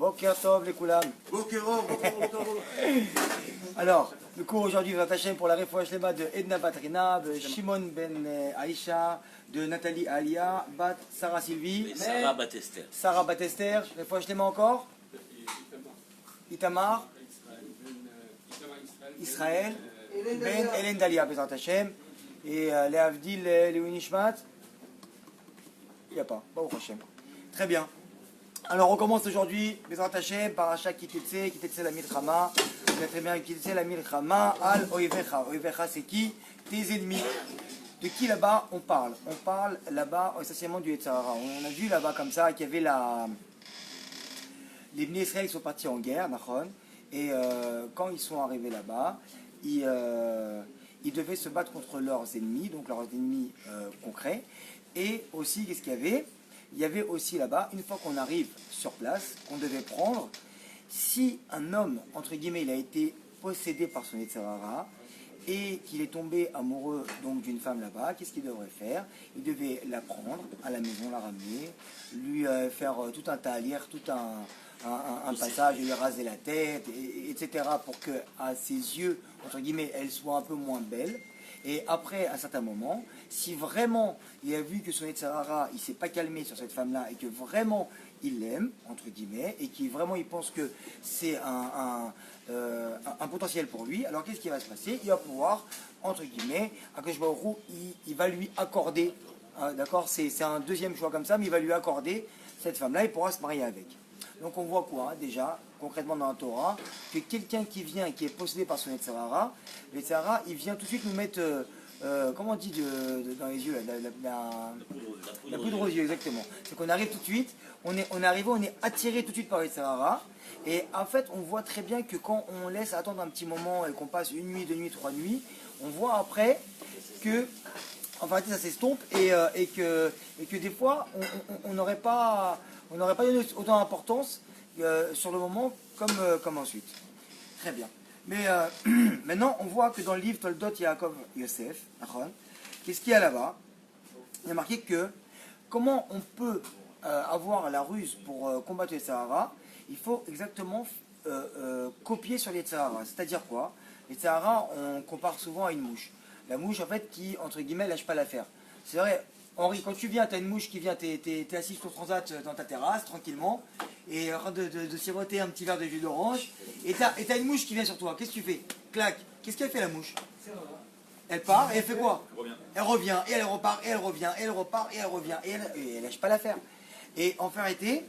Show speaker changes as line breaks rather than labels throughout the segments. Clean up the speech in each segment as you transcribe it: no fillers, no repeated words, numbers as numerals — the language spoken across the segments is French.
Boker Tov les Koulam. Alors, du coup, aujourd'hui, Bezrat Hashem pour la réfoua shlema de Edna Batrina, de Shimon ben Aïcha, de Nathalie Alia, Bat Sarah Sylvie.
Et Sarah Batester.
Sarah Batester, réfoua shlema encore. Itamar. Israël. Ben Hélène Dalia, Bezrat Hashem. Et les Avdil, les Winishmat. Il n'y a pas. Baruch Hashem. Très bien. Alors on commence aujourd'hui, Bezrat Hashem, Parasha Kitetse la Milchama. Vous savez très bien Kitetse la Milchama, Al Oivecha. Oivecha c'est qui? Tes ennemis. De qui là-bas on parle? On parle là-bas essentiellement du Yetzer Hara. On a vu là-bas comme ça qu'il y avait les Bnei Israël qui sont partis en guerre, Nachon. Et quand ils sont arrivés là-bas, ils devaient se battre contre leurs ennemis, donc leurs ennemis concrets. Et aussi, qu'est-ce qu'il y avait? Il y avait aussi là-bas, une fois qu'on arrive sur place, qu'on devait prendre, si un homme, entre guillemets, il a été possédé par son Yetzer Hara et qu'il est tombé amoureux donc d'une femme là-bas, qu'est-ce qu'il devrait faire? Il devait la prendre à la maison, la ramener, lui faire tout un taalière, tout un passage, lui raser la tête, etc. pour que à ses yeux, entre guillemets, elle soit un peu moins belle. Et après, à un certain moment, si vraiment il a vu que son Yetzer Hara, il ne s'est pas calmé sur cette femme-là et que vraiment il l'aime, entre guillemets, et qu'il vraiment il pense que c'est un potentiel pour lui, alors qu'est-ce qui va se passer? Il va pouvoir, entre guillemets, Akadosh Baruch Hu, il va lui accorder, d'accord, c'est un deuxième choix comme ça, mais il va lui accorder cette femme-là, il pourra se marier avec. Donc on voit quoi, déjà, concrètement dans la Torah, que quelqu'un qui vient, qui est possédé par son Yetzer Hara, le Yetzer Hara, il vient tout de suite nous mettre, comment on dit dans les yeux, la poudre aux yeux, exactement. C'est qu'on arrive tout de suite, on est attiré tout de suite par le Yetzer Hara, et en fait on voit très bien que quand on laisse attendre un petit moment et qu'on passe une nuit, deux nuits, trois nuits, on voit après que en fait ça s'estompe et que des fois on n'aurait pas donné autant d'importance sur le moment comme ensuite. Très bien. Mais maintenant on voit que dans le livre Toldot Yaakov Yosef, qu'est-ce qu'il y a là-bas? Il y a marqué que comment on peut avoir la ruse pour combattre le Yetzer Hara, il faut exactement copier sur les Yetzer Hara. C'est-à-dire quoi? Les Yetzer Hara, on compare souvent à une mouche. La mouche, en fait, qui, entre guillemets, lâche pas l'affaire. C'est vrai, Henri, quand tu viens, tu as une mouche qui vient, tu es assis sur ton transat dans ta terrasse, tranquillement, et en train de siroter un petit verre de jus d'orange, et tu as une mouche qui vient sur toi. Qu'est-ce que tu fais? Clac. Qu'est-ce qu'elle fait, la mouche? Elle part, et elle fait quoi? Elle revient, et elle repart, et elle revient, et elle repart, et elle revient, et elle lâche pas l'affaire. Et en vérité,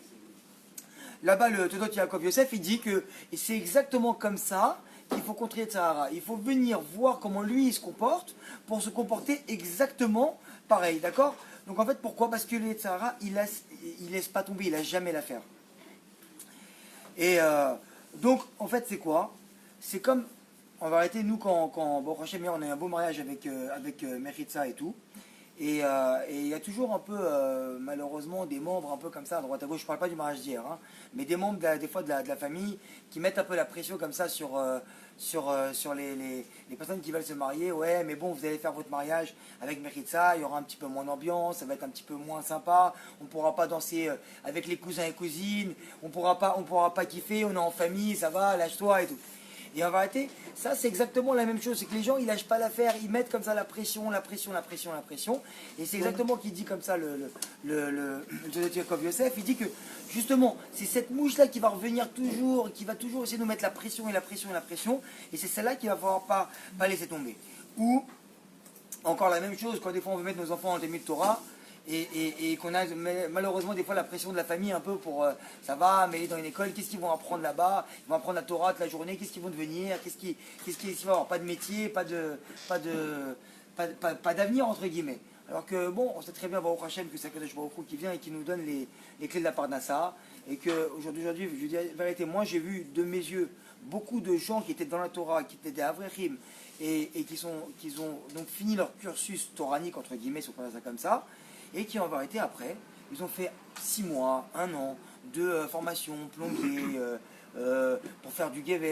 là-bas, le Toldot Yaakov Yosef, il dit que c'est exactement comme ça qu'il faut contrer le Yetzer Hara. Il faut venir voir comment lui il se comporte pour se comporter exactement pareil, d'accord? Donc en fait, pourquoi? Parce que le Yetzer Hara, il laisse pas tomber, il lâche jamais l'affaire. Et donc, en fait, c'est quoi? C'est comme, en vérité, nous, quand bon, franchement, on a eu un beau mariage avec Meritza et tout. Et il y a toujours un peu, malheureusement, des membres un peu comme ça, à droite à gauche, je ne parle pas du mariage d'hier, hein, mais des membres des fois de la famille qui mettent un peu la pression comme ça sur les personnes qui veulent se marier. Ouais, mais bon, vous allez faire votre mariage avec Meritza, il y aura un petit peu moins d'ambiance, ça va être un petit peu moins sympa, on ne pourra pas danser avec les cousins et cousines, on pourra pas kiffer, on est en famille, ça va, lâche-toi et tout. Et en vérité, ça c'est exactement la même chose, c'est que les gens ils lâchent pas l'affaire, ils mettent comme ça la pression, et c'est exactement ce qu'il dit comme ça le Yaakov Yosef, il dit que justement c'est cette mouche là qui va revenir toujours, qui va toujours essayer de nous mettre la pression, et c'est celle-là qu'il va falloir pas laisser tomber. Ou encore la même chose quand des fois on veut mettre nos enfants en Talmud Torah, et qu'on a malheureusement des fois la pression de la famille un peu pour ça va, mais dans une école, qu'est-ce qu'ils vont apprendre là-bas? Ils vont apprendre la Torah toute la journée, qu'est-ce qu'ils vont devenir? Qu'est-ce qu'ils vont avoir? Pas de métier, pas d'avenir entre guillemets. Alors que bon, on sait très bien Baruch Hashem que c'est Akadosh Baruch Hu qui vient et qui nous donne les clés de la Parnassa, et que aujourd'hui, je dis la vérité, moi j'ai vu de mes yeux beaucoup de gens qui étaient dans la Torah, qui étaient des Avrechim, et qui ont donc fini leur cursus toranique entre guillemets, si on peut dire ça comme ça, et qui en vérité après, ils ont fait 6 mois, 1 an de formation, plombier, pour faire du geves,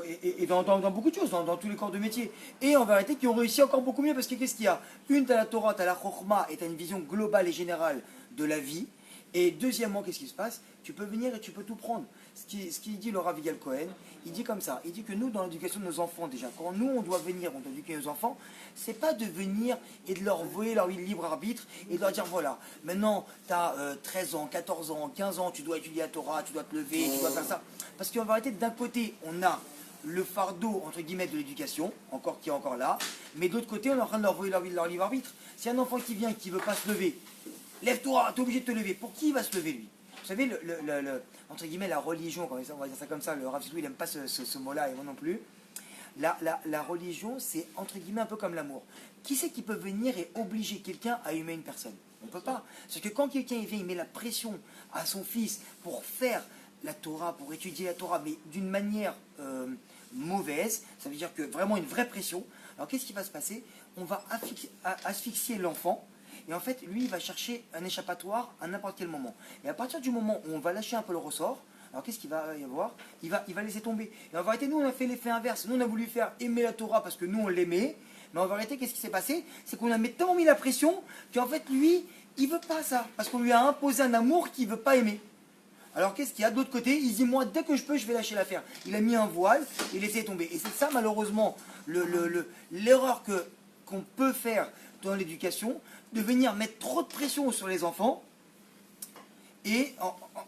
et dans beaucoup de choses, dans tous les corps de métier. Et en vérité, qui ont réussi encore beaucoup mieux, parce que qu'est-ce qu'il y a? Une, tu as la Torah, tu as la Chokhmah, et tu as une vision globale et générale de la vie. Et deuxièmement, qu'est-ce qui se passe? Tu peux venir et tu peux tout prendre. Ce qui dit le Rav Yigal Cohen, il dit comme ça. Il dit que nous, dans l'éducation de nos enfants, déjà, quand nous, on doit venir, on doit éduquer nos enfants, c'est pas de venir et de leur vouer leur libre arbitre et de leur dire, voilà, maintenant, tu as 13 ans, 14 ans, 15 ans, tu dois étudier la Torah, tu dois te lever, tu dois faire ça. Parce qu'en vérité, d'un côté, on a le fardeau, entre guillemets, de l'éducation, qui est encore là, mais d'autre côté, on est en train de leur vouer leur libre arbitre. Si un enfant qui vient et qui ne veut pas se lever, lève-toi, tu es obligé de te lever. Pour qui il va se lever, lui? Vous savez, entre guillemets, la religion, on va dire ça comme ça, le Rav Sidou, il n'aime pas ce mot-là, et moi non plus. La religion, c'est entre guillemets un peu comme l'amour. Qui c'est qui peut venir et obliger quelqu'un à aimer une personne? On ne peut pas. Parce que quand quelqu'un vient, il met la pression à son fils pour faire la Torah, pour étudier la Torah, mais d'une manière mauvaise, ça veut dire que vraiment une vraie pression. Alors qu'est-ce qui va se passer? On va asphyxier l'enfant. Et en fait, lui, il va chercher un échappatoire à n'importe quel moment. Et à partir du moment où on va lâcher un peu le ressort, alors qu'est-ce qu'il va y avoir? Il va laisser tomber. Et en vérité, nous, on a fait l'effet inverse. Nous, on a voulu faire aimer la Torah parce que nous, on l'aimait. Mais en vérité, qu'est-ce qui s'est passé? C'est qu'on a tellement mis la pression qu'en fait, lui, il veut pas ça. Parce qu'on lui a imposé un amour qu'il ne veut pas aimer. Alors qu'est-ce qu'il y a de l'autre côté? Il dit, moi, dès que je peux, je vais lâcher l'affaire. Il a mis un voile, il laissait tomber. Et c'est ça, malheureusement, l'erreur qu'on peut faire dans l'éducation, de venir mettre trop de pression sur les enfants, et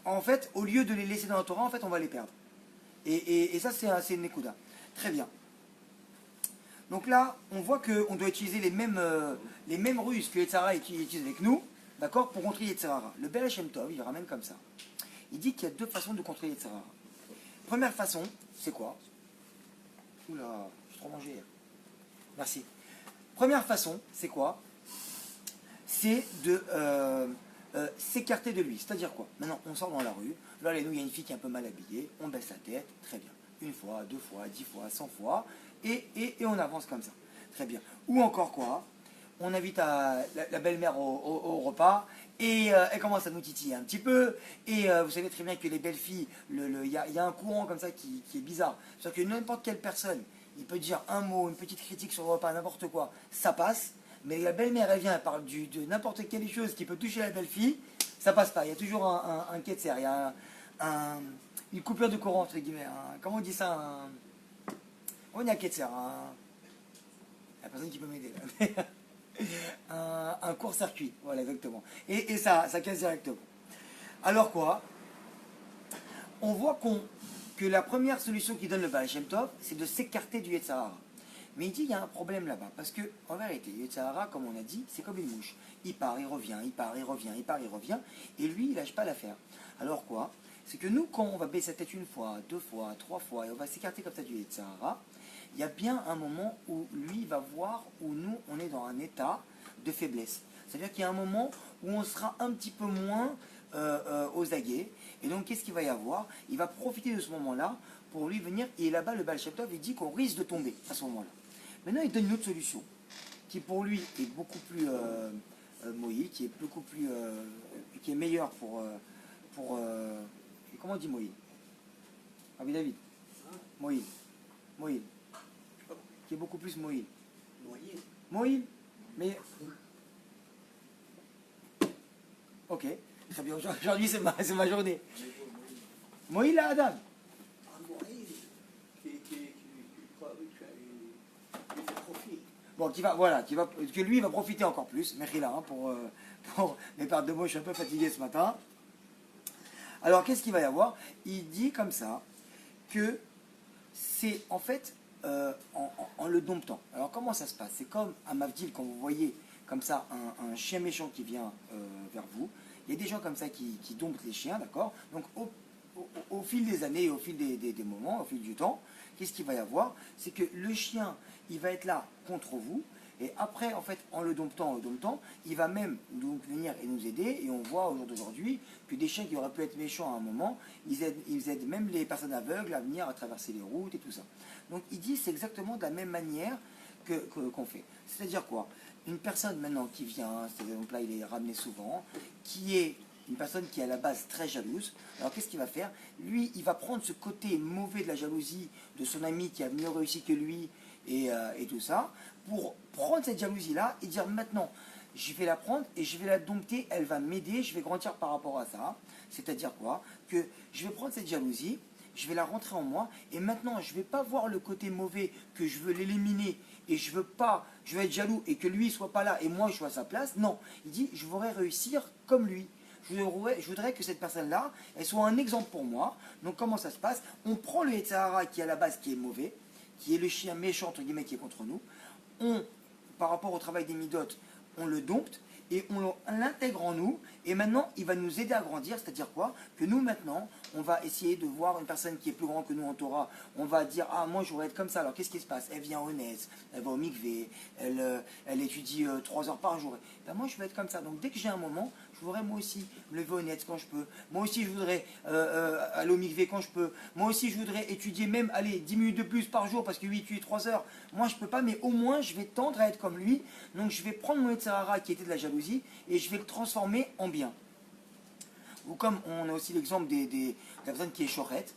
en fait, au lieu de les laisser dans la Torah, en fait, on va les perdre. Et ça, c'est une écouda. Très bien. Donc là, on voit qu'on doit utiliser les mêmes ruses que Yetzirah utilise avec nous, d'accord, pour contrer Yetzirah. Le Baal Shem Tov, il ramène comme ça. Il dit qu'il y a deux façons de contrer Yetzirah. Première façon, c'est quoi? Oula, j'ai trop mangé. Merci. Première façon, c'est quoi? C'est de s'écarter de lui. C'est-à-dire quoi? Maintenant, on sort dans la rue, là, il y a une fille qui est un peu mal habillée, on baisse la tête, très bien. Une fois, 2 fois, 10 fois, 100 fois, et on avance comme ça. Très bien. Ou encore quoi? On invite la belle-mère au repas, et elle commence à nous titiller un petit peu, et vous savez très bien que les belles filles, il y a un courant comme ça qui est bizarre. C'est-à-dire que n'importe quelle personne, il peut dire un mot, une petite critique sur le repas, n'importe quoi, ça passe. Mais la belle-mère, elle vient, elle parle de n'importe quelle chose qui peut toucher la belle-fille, ça passe pas. Il y a toujours un ketzer, il y a une coupure de courant, entre guillemets. Comment on dit ça? On dit un ketzer. Il n'y a personne qui peut m'aider là. Un court-circuit, voilà, exactement. Et ça casse directement. Alors quoi? On voit que la première solution qui donne le Baal Shem Tov, c'est de s'écarter du Yetzirah. Mais il dit qu'il y a un problème là-bas, parce que en vérité, Yetzirah, comme on a dit, c'est comme une mouche. Il part, il revient, il part, il revient, il part, il revient, et lui, il lâche pas l'affaire. Alors quoi? C'est que nous, quand on va baisser sa tête une fois, 2 fois, 3 fois, et on va s'écarter comme ça du Yetzirah, il y a bien un moment où lui va voir où nous, on est dans un état de faiblesse. C'est-à-dire qu'il y a un moment où on sera un petit peu moins aux aguets, et donc qu'est-ce qu'il va y avoir? Il va profiter de ce moment-là pour lui venir, et là-bas, le Baal Shem Tov, il dit qu'on risque de tomber à ce moment-là. Maintenant, il donne une autre solution, qui pour lui est beaucoup plus moïle, qui est beaucoup plus, qui est meilleure pour comment on dit moïle? Ah oui, David. Moïle. Moïle. Qui est beaucoup plus moïle. Moïle. Mais. Ok. Très bien. Aujourd'hui, c'est ma journée. Moïle à Adam. Bon, que lui va profiter encore plus, Mechila, pour mes pertes de mots, je suis un peu fatigué ce matin. Alors, qu'est-ce qu'il va y avoir? Il dit comme ça que c'est en fait en le domptant. Alors, comment ça se passe? C'est comme à Mavdil, quand vous voyez comme ça un chien méchant qui vient vers vous. Il y a des gens comme ça qui domptent les chiens, d'accord? Donc, au fil des années, au fil des moments, au fil du temps, qu'est-ce qu'il va y avoir? C'est que le chien, il va être là contre vous, et après, en fait, en le domptant, il va même donc venir et nous aider, et on voit au jour d'aujourd'hui que des chiens qui auraient pu être méchants à un moment, ils aident même les personnes aveugles à venir à traverser les routes et tout ça. Donc il dit c'est exactement de la même manière qu'on fait. C'est-à-dire quoi? Une personne maintenant qui vient, donc là il est ramené souvent, qui est une personne qui est à la base très jalouse, alors qu'est-ce qu'il va faire? Lui, il va prendre ce côté mauvais de la jalousie de son ami qui a mieux réussi que lui et tout ça, pour prendre cette jalousie-là et dire maintenant, je vais la prendre et je vais la dompter, elle va m'aider, je vais grandir par rapport à ça. C'est-à-dire quoi? Que je vais prendre cette jalousie, je vais la rentrer en moi, et maintenant je ne vais pas voir le côté mauvais que je veux l'éliminer, et je veux pas, je vais être jaloux et que lui ne soit pas là et moi je sois à sa place. Non, il dit je voudrais réussir comme lui. Je voudrais que cette personne-là, elle soit un exemple pour moi. Donc comment ça se passe? On prend le Yetzirah qui est à la base qui est mauvais, qui est le chien méchant entre guillemets qui est contre nous. Par rapport au travail des midotes, on le dompte et on l'intègre en nous. Et maintenant, il va nous aider à grandir. C'est-à-dire quoi? Que nous, maintenant, on va essayer de voir une personne qui est plus grande que nous en Torah. On va dire, ah, moi, je voudrais être comme ça. Alors, qu'est-ce qui se passe? Elle vient au Nez, elle va au mikvé, elle étudie 3 heures par jour. Ben, moi, je veux être comme ça. Donc, dès que j'ai un moment, je voudrais moi aussi me lever au Nez quand je peux. Moi aussi, je voudrais aller au mikvé quand je peux. Moi aussi, je voudrais étudier même, allez, 10 minutes de plus par jour parce que lui, il étudie 3 heures. Moi, je peux pas, mais au moins, je vais tendre à être comme lui. Donc, je vais prendre mon Yetzirah qui était de la jalousie et je vais le transformer en bien. Ou comme on a aussi l'exemple de la personne qui est chorette,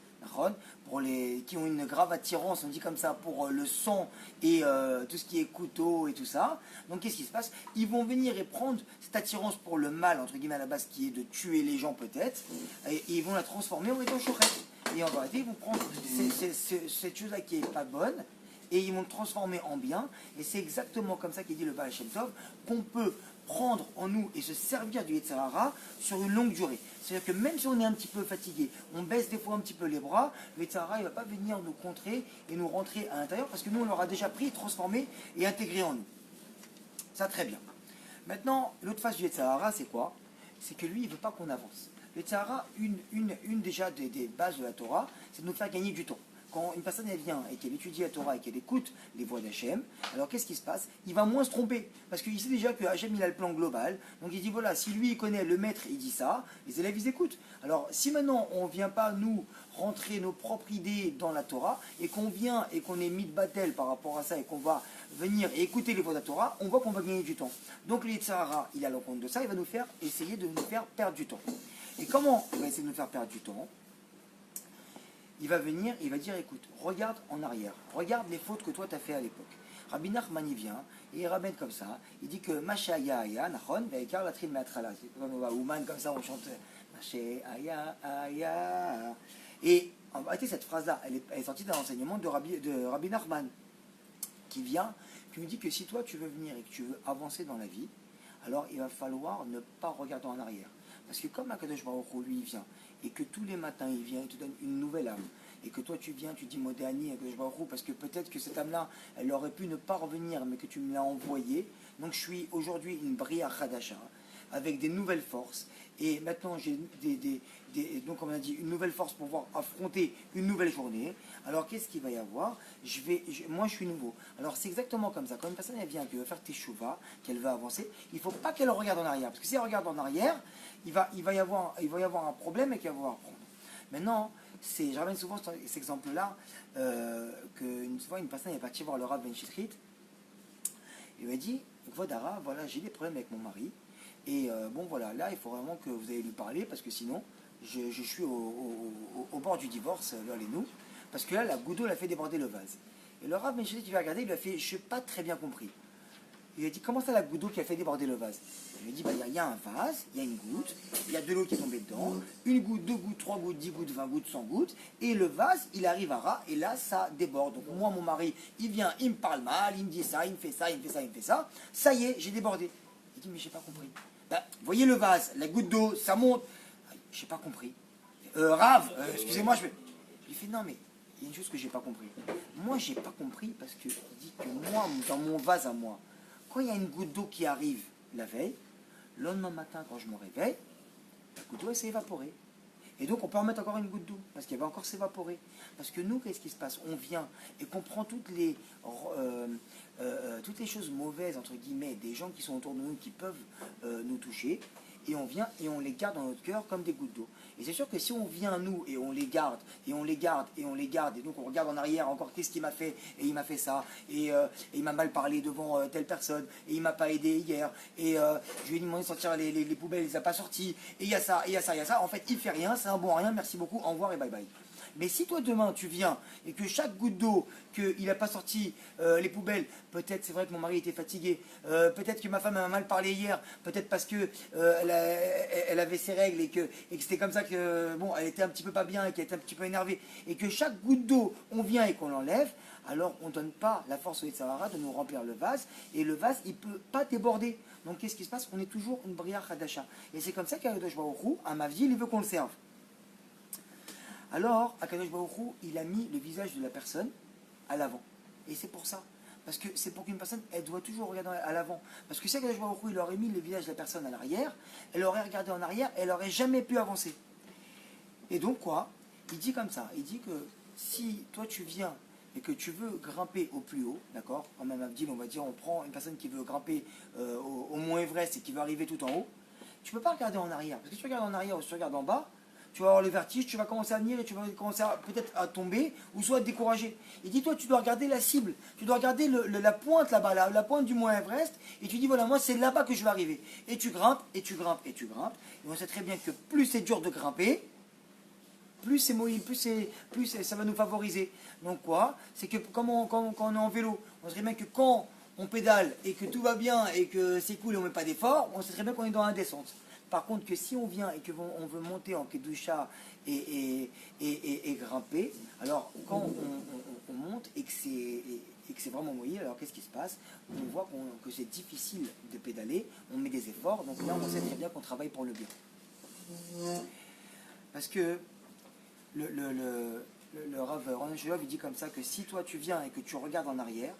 qui ont une grave attirance, on dit comme ça, pour le sang et tout ce qui est couteau et tout ça. Donc qu'est-ce qui se passe? Ils vont venir et prendre cette attirance pour le mal, entre guillemets à la base, qui est de tuer les gens peut-être, et ils vont la transformer en étant chorette. Et en vérité, ils vont prendre cette chose-là qui n'est pas bonne, et ils vont le transformer en bien. Et c'est exactement comme ça qu'il dit le Baal Shem Tov, qu'on peut prendre en nous et se servir du Yetzirah sur une longue durée. C'est-à-dire que même si on est un petit peu fatigué, on baisse des fois un petit peu les bras, le Yetzirah ne va pas venir nous contrer et nous rentrer à l'intérieur parce que nous on l'aura déjà pris, transformé et intégré en nous. Ça très bien. Maintenant, l'autre face du Yetzirah, c'est quoi? C'est que lui, il ne veut pas qu'on avance. Le Yetzirah, une déjà des bases de la Torah, c'est de nous faire gagner du temps. Quand une personne elle vient et qu'elle étudie la Torah et qu'elle écoute les voix d'Hachem, alors qu'est-ce qui se passe? Il va moins se tromper. Parce qu'il sait déjà que Hachem il a le plan global. Donc il dit voilà, si lui il connaît le maître, il dit ça, les élèves ils écoutent. Alors si maintenant on ne vient pas nous rentrer nos propres idées dans la Torah et qu'on vient et qu'on est mis de battle par rapport à ça et qu'on va venir et écouter les voix de la Torah, on voit qu'on va gagner du temps. Donc le Yetzirah, il a le compte de ça, il va nous faire essayer de nous faire perdre du temps. Et comment il va essayer de nous faire perdre du temps? Il va venir, il va dire écoute, regarde en arrière, regarde les fautes que toi tu as fait à l'époque. Rabbi Nachman il vient, et il ramène comme ça, il dit que Mashaya Aya, Nachon, Veikar la trim Matrala. Quand on va Ouman comme ça, on chante Mashaya Aya. Et en réalité, cette phrase-là, elle est sortie d'un enseignement de Rabbi Nachman, qui vient, qui nous dit que si toi tu veux venir et que tu veux avancer dans la vie, alors il va falloir ne pas regarder en arrière. Parce que comme Akadosh Baruch Hu, lui, il vient, et que tous les matins, il vient, il te donne une nouvelle âme, et que toi, tu viens, tu dis Modéani, Akadosh Baruch Hu, parce que peut-être que cette âme-là, elle aurait pu ne pas revenir, mais que tu me l'as envoyée. Donc, je suis aujourd'hui une Bria Khadasha, avec des nouvelles forces, et maintenant, j'ai donc, comme on a dit, une nouvelle force pour pouvoir affronter une nouvelle journée. Alors, qu'est-ce qu'il va y avoir? Moi, je suis nouveau. Alors, c'est exactement comme ça. Quand une personne elle vient, qui veut faire teshuva, qu'elle veut avancer, il ne faut pas qu'elle regarde en arrière. Parce que si elle regarde en arrière, il va y avoir un problème et qu'elle va apprendre. Maintenant, je ramène souvent cet exemple-là, qu'une fois, une personne est partie voir le Rav Ben Shitrit. Il m'a dit, Vodara, voilà, j'ai des problèmes avec mon mari. Et bon, voilà, là, il faut vraiment que vous allez lui parler, parce que sinon, je suis au bord du divorce, là, les nous, parce que là, la goutte d'eau l'a fait déborder le vase. Et le Rav Ben Shitrit, il va regarder, il lui a fait, je n'ai pas très bien compris. Il a dit, comment ça la goutte d'eau qui a fait déborder le vase? Il lui a dit, bah, il y a un vase, il y a une goutte, il y a de l'eau qui est tombée dedans, une goutte, 2 gouttes, 3 gouttes, 10 gouttes, 20 gouttes, 100 gouttes, et le vase, il arrive à ras, et là, ça déborde. Donc moi, mon mari, il vient, il me parle mal, il me dit ça, il me fait ça, il me fait ça, il me fait ça, ça y est, j'ai débordé. Il dit, mais j'ai pas compris. Bah, voyez le vase, la goutte d'eau, ça monte. J'ai pas compris. Rav, excusez-moi, je lui fais, non, mais il y a une chose que j'ai pas compris. Moi, j'ai pas compris parce que il dit que moi, dans mon vase à moi, quand il y a une goutte d'eau qui arrive la veille, le lendemain matin, quand je me réveille, la goutte d'eau, elle s'est évaporée. Et donc, on peut en mettre encore une goutte d'eau, parce qu'elle va encore s'évaporer. Parce que nous, qu'est-ce qui se passe? On vient et qu'on prend toutes les choses mauvaises, entre guillemets, des gens qui sont autour de nous, qui peuvent nous toucher, et on vient et on les garde dans notre cœur comme des gouttes d'eau. Et c'est sûr que si on vient, nous, et on les garde, et on les garde, et on les garde, et donc on regarde en arrière encore qu'est-ce qu'il m'a fait, et il m'a fait ça, et il m'a mal parlé devant telle personne, et il m'a pas aidé hier, et je lui ai demandé de sortir les poubelles, il les a pas sorties, et il y a ça, et il y a ça, il y a ça. En fait, il fait rien, c'est un bon à rien, merci beaucoup, au revoir et bye bye. Mais si toi demain tu viens et que chaque goutte d'eau, qu'il n'a pas sorti les poubelles, peut-être c'est vrai que mon mari était fatigué, peut-être que ma femme m'a mal parlé hier, peut-être parce que elle avait ses règles et que c'était comme ça que, bon, elle était un petit peu pas bien et qu'elle était un petit peu énervée, et que chaque goutte d'eau, on vient et qu'on l'enlève, alors on ne donne pas la force au Yetzirah de nous remplir le vase, et le vase, il ne peut pas déborder. Donc qu'est-ce qui se passe? On est toujours une Bria Hadasha. Et c'est comme ça qu'Akadosh Baruch Hu, à Mavdi, il veut qu'on le serve. Alors, Akadosh Baruch Hu, il a mis le visage de la personne à l'avant. Et c'est pour ça. Parce que c'est pour qu'une personne, elle doit toujours regarder à l'avant. Parce que si Akadosh Baruch Hu, il aurait mis le visage de la personne à l'arrière, elle aurait regardé en arrière, elle n'aurait jamais pu avancer. Et donc quoi? Il dit comme ça, il dit que si toi tu viens et que tu veux grimper au plus haut, d'accord? En même Abdil, on va dire, on prend une personne qui veut grimper au mont Everest et qui veut arriver tout en haut, tu ne peux pas regarder en arrière. Parce que si tu regardes en arrière ou si tu regardes en bas, tu vas avoir le vertige, tu vas commencer à venir et tu vas commencer peut-être à tomber ou soit à te décourager. Il dit, toi, tu dois regarder la cible, tu dois regarder la pointe là-bas, la pointe du mont Everest, et tu dis, voilà, moi, c'est là-bas que je vais arriver. Et tu grimpes, et tu grimpes, et tu grimpes. Et on sait très bien que plus c'est dur de grimper, plus ça va nous favoriser. Donc quoi? C'est que quand on est en vélo, on sait très bien que quand on pédale et que tout va bien et que c'est cool et on ne met pas d'effort, on sait très bien qu'on est dans la descente. Par contre, que si on vient et qu'on veut monter en kedusha et grimper, alors quand on monte et que c'est vraiment mouillé, alors qu'est-ce qui se passe? On voit que c'est difficile de pédaler, on met des efforts, donc là on sait très bien qu'on travaille pour le bien. Parce que le Rav Ronen Shulov, il dit comme ça que si toi tu viens et que tu regardes en arrière,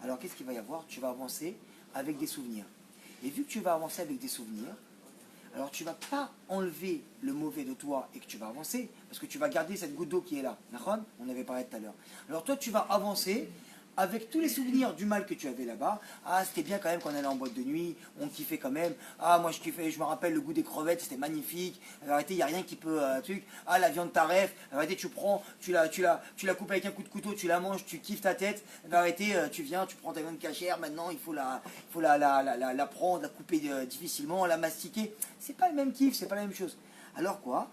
alors qu'est-ce qu'il va y avoir? Tu vas avancer avec des souvenirs. Et vu que tu vas avancer avec des souvenirs, alors tu ne vas pas enlever le mauvais de toi et que tu vas avancer, parce que tu vas garder cette goutte d'eau qui est là. On avait parlé tout à l'heure. Alors toi tu vas avancer avec tous les souvenirs du mal que tu avais là-bas. Ah, c'était bien quand même quand on allait en boîte de nuit, on kiffait quand même. Ah, moi je kiffais, je me rappelle le goût des crevettes, c'était magnifique. Arrêtez, il n'y a rien qui peut... truc. Ah, la viande taref, arrêtez, tu prends, tu la coupes avec un coup de couteau, tu la manges, tu kiffes ta tête. Arrêtez, tu viens, tu prends ta viande cachère, maintenant il faut la prendre, la couper difficilement, la mastiquer. C'est pas le même kiff, c'est pas la même chose. Alors quoi?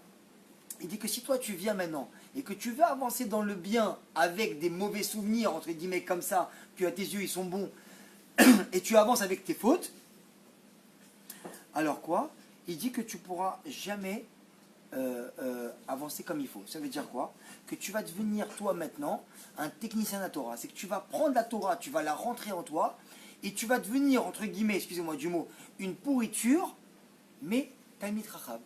Il dit que si toi tu viens maintenant et que tu veux avancer dans le bien avec des mauvais souvenirs, entre guillemets comme ça, que à tes yeux ils sont bons, et tu avances avec tes fautes, alors quoi? Il dit que tu pourras jamais avancer comme il faut. Ça veut dire quoi? Que tu vas devenir toi maintenant un technicien de la Torah. C'est que tu vas prendre la Torah, tu vas la rentrer en toi, et tu vas devenir, entre guillemets, excusez-moi du mot, une pourriture, mais Talmid Chacham.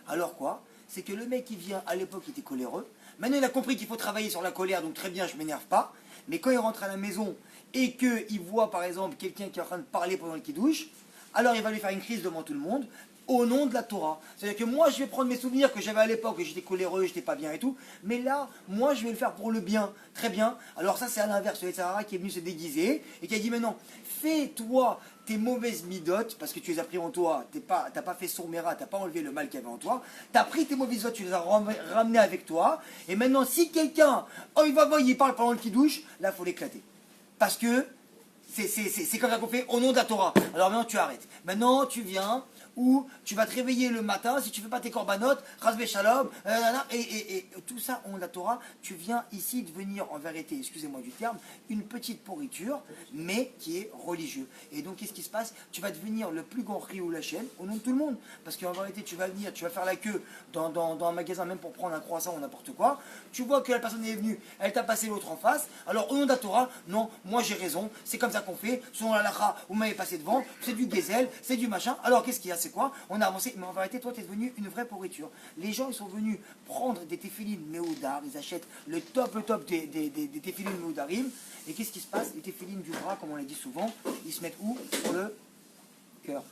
Alors quoi? C'est que le mec qui vient, à l'époque, il était coléreux. Maintenant, il a compris qu'il faut travailler sur la colère, donc très bien, je ne m'énerve pas. Mais quand il rentre à la maison et qu'il voit, par exemple, quelqu'un qui est en train de parler pendant le kidouche, alors il va lui faire une crise devant tout le monde, au nom de la Torah. C'est-à-dire que moi, je vais prendre mes souvenirs que j'avais à l'époque, que j'étais coléreux, j'étais pas bien et tout, mais là, moi, je vais le faire pour le bien. Très bien. Alors ça, c'est à l'inverse, le Yetzirah qui est venu se déguiser et qui a dit, mais non, fais-toi tes mauvaises midotes, parce que tu les as pris en toi, t'as pas fait sourméra, t'as pas enlevé le mal qu'il y avait en toi, t'as pris tes mauvaises midotes, tu les as ramenées avec toi, et maintenant, si quelqu'un, oh, il parle pendant le kidouche, là, il faut l'éclater. Parce que c'est comme ça qu'on fait au nom de la Torah. Alors maintenant tu arrêtes. Maintenant tu viens ou tu vas te réveiller le matin, si tu ne fais pas tes corbanotes, rasbe shalom, et tout ça au nom de la Torah, tu viens ici devenir en vérité, excusez-moi du terme, une petite pourriture, mais qui est religieux. Et donc qu'est-ce qui se passe? Tu vas devenir le plus grand Rioul Hachem au nom de tout le monde. Parce qu'en vérité tu vas venir, tu vas faire la queue dans un magasin même pour prendre un croissant ou n'importe quoi. Tu vois que la personne est venue, elle t'a passé l'autre en face. Alors au nom de la Torah, non, moi j'ai raison, c'est comme ça qu'on fait, selon la lacha, vous m'avez passé devant, c'est du gazelle, c'est du machin. Alors qu'est-ce qu'il y a? C'est quoi? On a avancé, mais en vérité, toi, tu es devenu une vraie pourriture. Les gens, ils sont venus prendre des téphilines Meoudar, ils achètent le top des téphilines Meoudarim, et qu'est-ce qui se passe? Les téphilines du bras, comme on l'a dit souvent, ils se mettent où? Sur le cœur.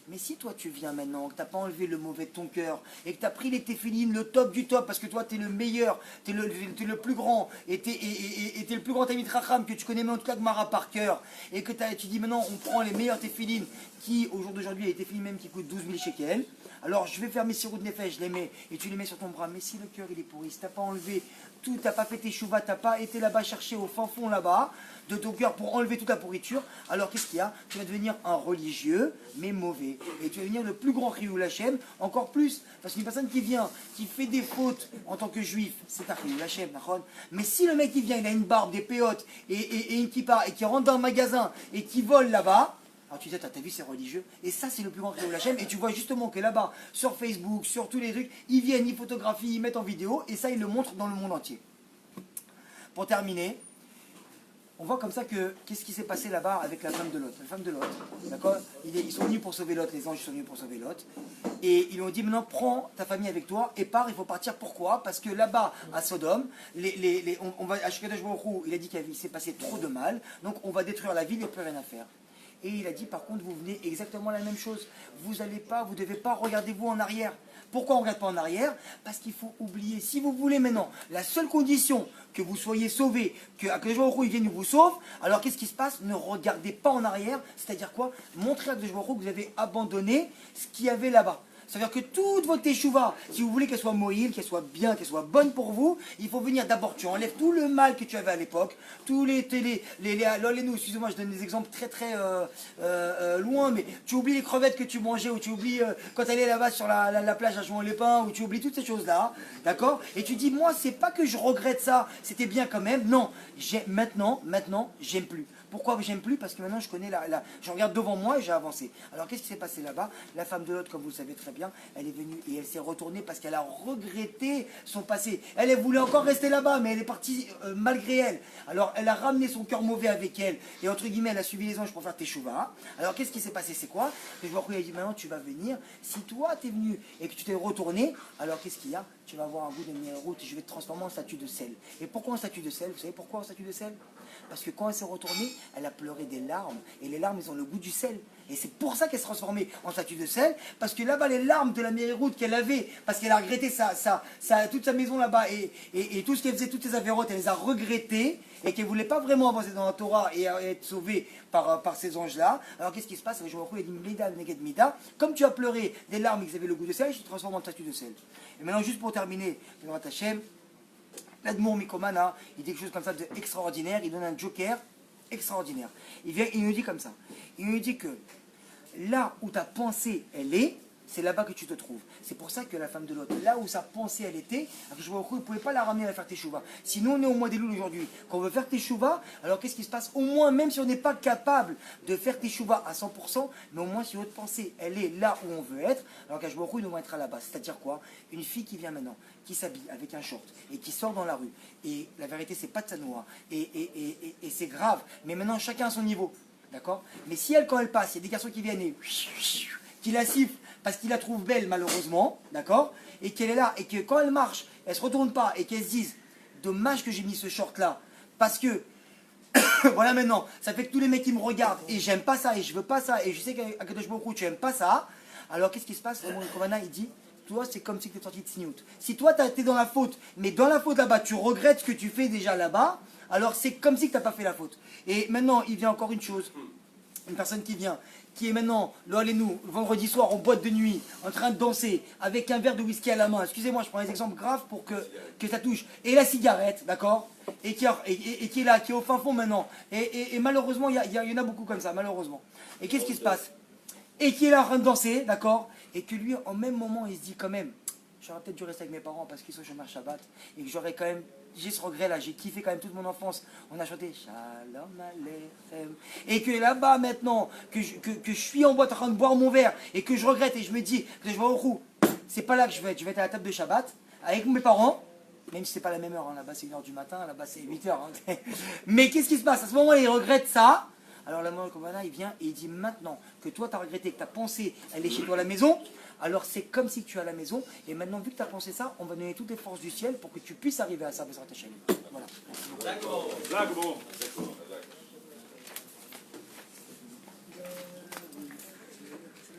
Mais si toi tu viens maintenant, que tu n'as pas enlevé le mauvais de ton cœur, et que tu as pris les téphilines, le top du top, parce que toi tu es le meilleur, tu es le plus grand, et tu es le plus grand Talmid Chacham que tu connais même en tout cas Gemara par cœur, et que tu dis maintenant on prend les meilleurs téphilines, qui au jour d'aujourd'hui, il y a des téphilines même qui coûtent 12 000 shekels, alors je vais faire mes sirops de nefesh, je les mets, et tu les mets sur ton bras, mais si le cœur il est pourri, si tu n'as pas enlevé tout, tu n'as pas fait tes chouvas, tu n'as pas été là-bas chercher au fin fond là-bas, de ton cœur pour enlever toute la pourriture, alors qu'est-ce qu'il y a? Tu vas devenir un religieux, mais mauvais. arriver. Et tu vas devenir le plus grand Chilul Hashem, encore plus. Parce qu'une personne qui vient, qui fait des fautes en tant que juif, c'est un Chilul Hashem, d'accord. Mais si le mec qui vient, il a une barbe, des péotes et une kippa, et qui rentre dans un magasin et qui vole là-bas, alors tu dis, t'as vu, c'est religieux. Et ça, c'est le plus grand Chilul Hashem. Et tu vois justement que là-bas, sur Facebook, sur tous les trucs, ils viennent, ils photographient, ils mettent en vidéo, et ça, ils le montrent dans le monde entier. Pour terminer, on voit comme ça que, qu'est-ce qui s'est passé là-bas avec la femme de Lot. La femme de Lot, d'accord, ils sont venus pour sauver Lot, les anges sont venus pour sauver Lot. Et ils lui ont dit, maintenant, prends ta famille avec toi et pars, il faut partir. Pourquoi? Parce que là-bas, à Sodome, à Shekadosh Baruch Hu, il a dit qu'il s'est passé trop de mal, donc on va détruire la ville et plus rien à faire. Et il a dit, par contre, vous venez exactement la même chose. Vous ne devez pas regarder vous en arrière. Pourquoi on ne regarde pas en arrière? Parce qu'il faut oublier. Si vous voulez maintenant, la seule condition que vous soyez sauvés, que Akadosh Baruch Hu vienne et vous sauve, alors qu'est-ce qui se passe? Ne regardez pas en arrière. C'est-à-dire quoi? Montrez à Akadosh Baruch Hu que vous avez abandonné ce qu'il y avait là-bas. C'est-à-dire que toute votre teshuva, si vous voulez qu'elle soit moïle, qu'elle soit bien, qu'elle soit bonne pour vous, il faut venir d'abord, tu enlèves tout le mal que tu avais à l'époque, tous les excusez-moi, je donne des exemples très très loin, mais tu oublies les crevettes que tu mangeais, ou tu oublies quand tu allais là-bas sur la plage à Jouan-les-Pins, ou tu oublies toutes ces choses-là, d'accord? Et tu dis, moi, c'est pas que je regrette ça, c'était bien quand même, non, maintenant, j'aime plus. Pourquoi j'aime plus? Parce que maintenant je connais je regarde devant moi et j'ai avancé. Alors qu'est-ce qui s'est passé là-bas? La femme de Lot, comme vous le savez très bien, elle est venue et elle s'est retournée parce qu'elle a regretté son passé. Elle voulait encore rester là-bas, mais elle est partie malgré elle. Alors elle a ramené son cœur mauvais avec elle et entre guillemets elle a suivi les anges pour faire teshuva. Alors qu'est-ce qui s'est passé? C'est quoi? Je vois qu'il a dit, maintenant tu vas venir. Si toi tu es venu et que tu t'es retourné, alors qu'est-ce qu'il y a? Tu vas avoir un goût de route et je vais te transformer en statue de sel. Et pourquoi en statue de sel? Vous savez pourquoi en statue de sel? Parce que quand elle s'est retournée, elle a pleuré des larmes. Et les larmes, elles ont le goût du sel. Et c'est pour ça qu'elle s'est transformée en statue de sel. Parce que là-bas, les larmes de la Mériroute qu'elle avait, parce qu'elle a regretté toute sa maison là-bas, et tout ce qu'elle faisait, toutes ses avérotes, elle les a regrettées, et qu'elle ne voulait pas vraiment avancer dans la Torah et être sauvée par ces anges-là. Alors qu'est-ce qui se passe? Je il a dit, Mida, Neged Mida, comme tu as pleuré des larmes qui avaient le goût de sel, je te transforme en statue de sel. Et maintenant, juste pour terminer, l'Admour Mikomana, il dit quelque chose comme ça d'extraordinaire, il donne un joker extraordinaire. Il nous dit comme ça, il nous dit que là où ta pensée elle est, c'est là-bas que tu te trouves. C'est pour ça que la femme de l'autre, là où sa pensée elle était, je vois il ne pouvait pas la ramener à faire teshuva. Sinon on est au mois des loups aujourd'hui. Quand on veut faire teshuva, alors qu'est-ce qui se passe? Au moins, même si on n'est pas capable de faire teshuva à 100%, mais au moins si votre pensée elle est là où on veut être, alors qu'à Jouarou, nous devons être à la base. C'est-à-dire quoi? Une fille qui vient maintenant, qui s'habille avec un short et qui sort dans la rue. Et la vérité, c'est pas de sanoa. Et c'est grave. Mais maintenant, chacun à son niveau. D'accord? Mais si elle, quand elle passe, il y a des garçons qui viennent et qui la sifflent parce qu'ils la trouvent belle, malheureusement, d'accord? Et qu'elle est là, et que quand elle marche, elle se retourne pas, et qu'elle se dise, dommage que j'ai mis ce short-là, parce que, voilà maintenant, ça fait que tous les mecs qui me regardent, et j'aime pas ça, et je veux pas ça, et je sais qu'à Kadosh Baruch Hu, tu aimes pas ça, alors qu'est-ce qui se passe? Le Kovana, il dit, toi, c'est comme si tu étais sorti de Sniout. Si toi, tu as été dans la faute, mais dans la faute là-bas, tu regrettes ce que tu fais déjà là-bas, alors c'est comme si tu n'as pas fait la faute. Et maintenant, il vient encore une chose. Une personne qui vient, qui est maintenant, nous, vendredi soir en boîte de nuit, en train de danser, avec un verre de whisky à la main. Excusez-moi, je prends des exemples graves pour que ça touche. Et la cigarette, d'accord? Et qui est là, qui est au fin fond maintenant. Et malheureusement, il y en a beaucoup comme ça, malheureusement. Et qu'est-ce qui se passe? Et qui est là en train de danser, d'accord? Et que lui, en même moment, il se dit quand même, j'aurais peut-être dû rester avec mes parents parce qu'ils sont chômeurs Shabbat. Et que j'aurais quand même, j'ai ce regret là, j'ai kiffé quand même toute mon enfance. On a chanté Shalom Aleichem. Et que là-bas maintenant, que je suis en boîte en train de boire mon verre et que je regrette et je me dis que je vais au roux, c'est pas là que je vais être à la table de Shabbat avec mes parents. Même si c'est pas la même heure, hein. Là-bas c'est 1h du matin, là-bas c'est 8h. Hein. Mais qu'est-ce qui se passe? À ce moment il regrette ça. Alors la Kovana, il vient et il dit maintenant que toi tu as regretté, que ta pensée elle est chez toi à la maison, alors c'est comme si tu es à la maison, et maintenant vu que tu as pensé ça, on va donner toutes les forces du ciel pour que tu puisses arriver à ça, Bezrat Hashem. Voilà. D'accord.